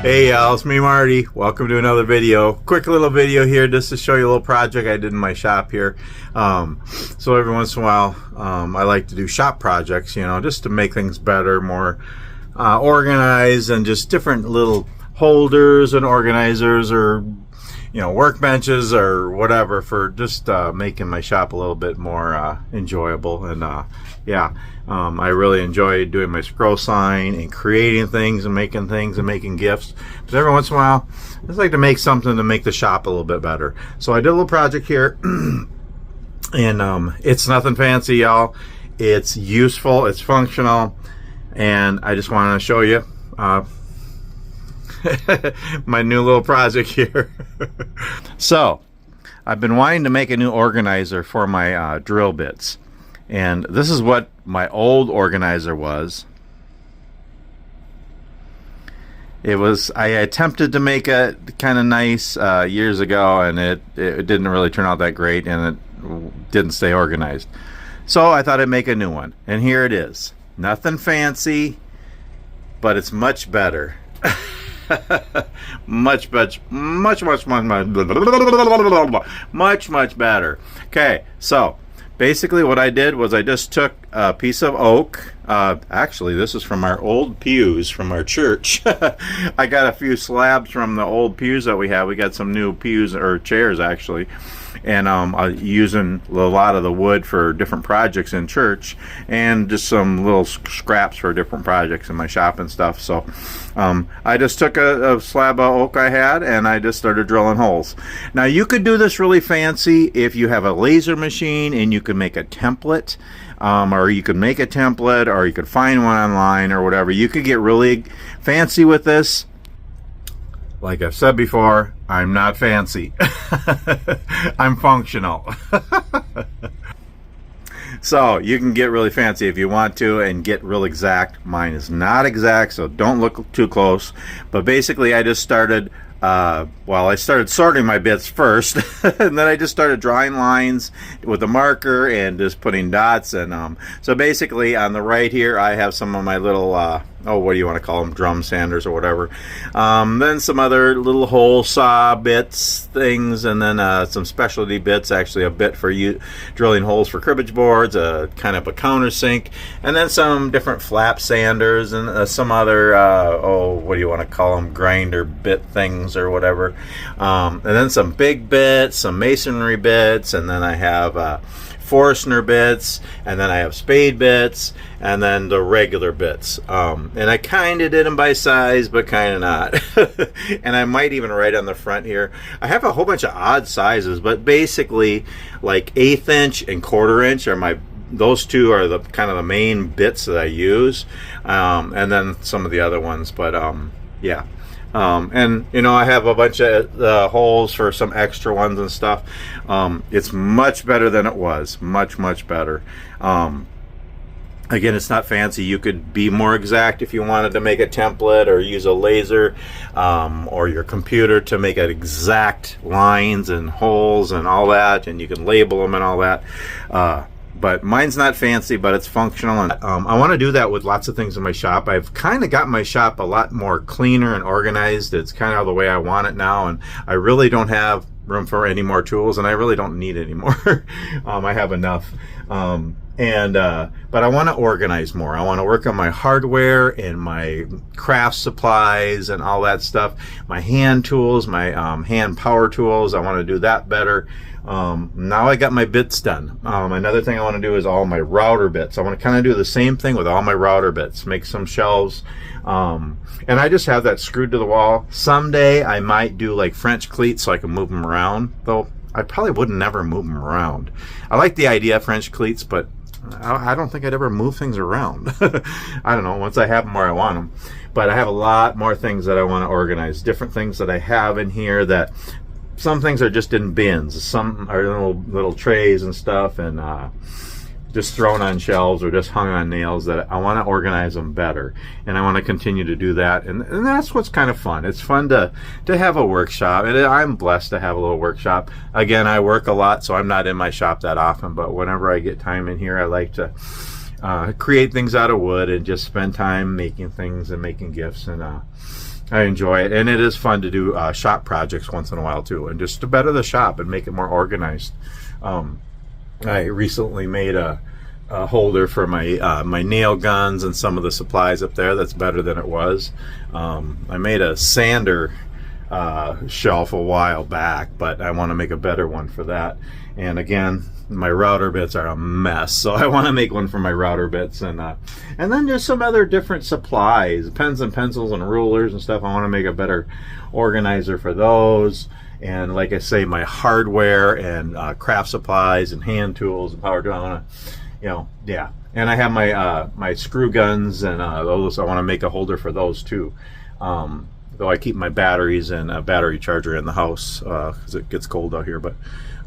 Hey y'all, it's me Marty. Welcome to another video. Quick little video here just to show you a little project I did in my shop here. So every once in a while I like to do shop projects, you know, just to make things better, more organized, and just different little holders and organizers, or you know, workbenches or whatever, for just making my shop a little bit more enjoyable. And I really enjoy doing my scroll sign and creating things and making gifts. But every once in a while, I just like to make something to make the shop a little bit better. So I did a little project here, and it's nothing fancy, y'all. It's useful, it's functional, and I just want to show you my new little project here. So I've been wanting to make a new organizer for my drill bits, and this is what my old organizer was. I attempted to make it kind of nice years ago, and it didn't really turn out that great, and it didn't stay organized. So I thought I'd make a new one, and here it is. Nothing fancy, but it's much better. much better. Okay, so basically what I did was I just took a piece of oak. Actually, this is from our old pews from our church. I got a few slabs from the old pews that we have. We got some new pews, or chairs actually, and using a lot of the wood for different projects in church, and just some little scraps for different projects in my shop and stuff. So I just took a slab of oak I had, and I just started drilling holes. Now you could do this really fancy if you have a laser machine, and you could make a template, or you could make a template, or you could find one online or whatever. You could get really fancy with this. Like I've said before, I'm not fancy. I'm functional. So you can get really fancy if you want to, and get real exact. Mine is not exact, so don't look too close. But basically I just started I started sorting my bits first, and then I just started drawing lines with a marker and just putting dots. And so basically on the right here I have some of my little what do you want to call them, drum sanders or whatever, then some other little hole saw bits things, and then some specialty bits, actually a bit for you drilling holes for cribbage boards, kind of a countersink, and then some different flap sanders, and some other what do you want to call them, grinder bit things or whatever, and then some big bits, some masonry bits, and then I have Forstner bits, and then I have spade bits, and then the regular bits, and I kind of did them by size, but kind of not. And I might even write on the front here, I have a whole bunch of odd sizes, but basically like 1/8 inch and 1/4 inch are those two are the kind of the main bits that I use, and then some of the other ones, but yeah. And you know, I have a bunch of holes for some extra ones and stuff. It's much better than it was, much better. Again, it's not fancy. You could be more exact if you wanted to make a template, or use a laser or your computer to make it exact lines and holes and all that, and you can label them and all that. But mine's not fancy, but it's functional, and I want to do that with lots of things in my shop. I've kind of got my shop a lot more cleaner and organized. It's kind of the way I want it now, and I really don't have room for any more tools, and I really don't need any more. I have enough. But I want to organize more. I want to work on my hardware and my craft supplies and all that stuff. My hand tools, my hand power tools, I want to do that better. Now I got my bits done. Another thing I want to do is all my router bits. I want to kind of do the same thing with all my router bits, make some shelves. And I just have that screwed to the wall. Someday I might do like French cleats so I can move them around, though I probably would never move them around. I like the idea of French cleats, but I don't think I'd ever move things around. I don't know, once I have them where I want them. But I have a lot more things that I want to organize, different things that I have in here. That some things are just in bins, some are little trays and stuff, and just thrown on shelves or just hung on nails, that I want to organize them better, and I want to continue to do that, and that's what's kind of fun. It's fun to have a workshop, and I'm blessed to have a little workshop. Again, I work a lot, so I'm not in my shop that often, but whenever I get time in here, I like to create things out of wood and just spend time making things and making gifts, and I enjoy it, and it is fun to do shop projects once in a while too, and just to better the shop and make it more organized. I recently made a holder for my my nail guns and some of the supplies up there. That's better than it was. I made a sander shelf a while back, but I want to make a better one for that. And again, my router bits are a mess, so I want to make one for my router bits. And then there's some other different supplies, pens and pencils and rulers and stuff. I want to make a better organizer for those. And like I say, my hardware and craft supplies and hand tools and power tools, I want to, you know, yeah. And I have my my screw guns and those. I want to make a holder for those too. Though I keep my batteries and a battery charger in the house because it gets cold out here. But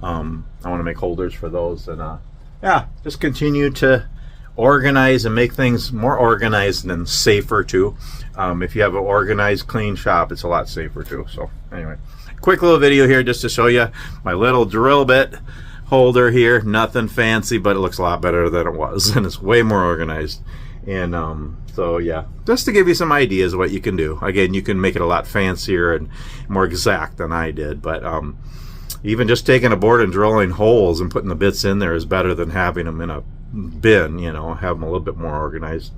I want to make holders for those, and yeah, just continue to organize and make things more organized and safer too. If you have an organized, clean shop, it's a lot safer too. So anyway, quick little video here just to show you my little drill bit holder here. Nothing fancy, but it looks a lot better than it was, and it's way more organized. And so yeah, just to give you some ideas of what you can do. Again, you can make it a lot fancier and more exact than I did, but even just taking a board and drilling holes and putting the bits in there is better than having them in a bin, you know, have them a little bit more organized.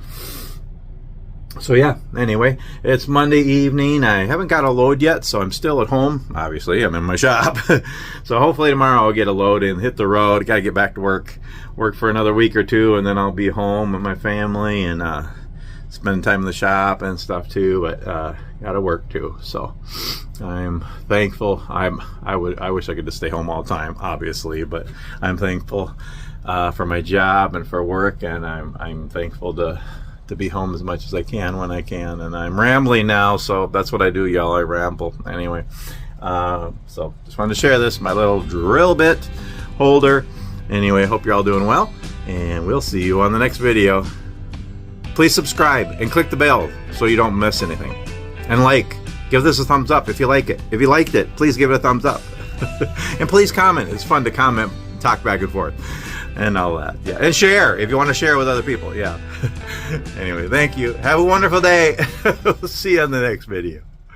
So yeah, anyway, it's Monday evening. I haven't got a load yet, so I'm still at home. Obviously, I'm in my shop. So hopefully tomorrow I'll get a load and hit the road. Got to get back to work for another week or two, and then I'll be home with my family and spend time in the shop and stuff too. But got to work too. So I'm thankful. I wish I could just stay home all the time, obviously, but I'm thankful for my job and for work, and I'm thankful to be home as much as I can when I can. And I'm rambling now, so that's what I do, y'all. I ramble anyway. So just wanted to share this, my little drill bit holder. Anyway, hope you're all doing well, and we'll see you on the next video. Please subscribe and click the bell so you don't miss anything, and give this a thumbs up if you like it. If you liked it, please give it a thumbs up. And please comment. It's fun to comment, talk back and forth and all that. Yeah, and share if you want to share with other people. Yeah. Anyway, thank you. Have a wonderful day. We'll see you on the next video.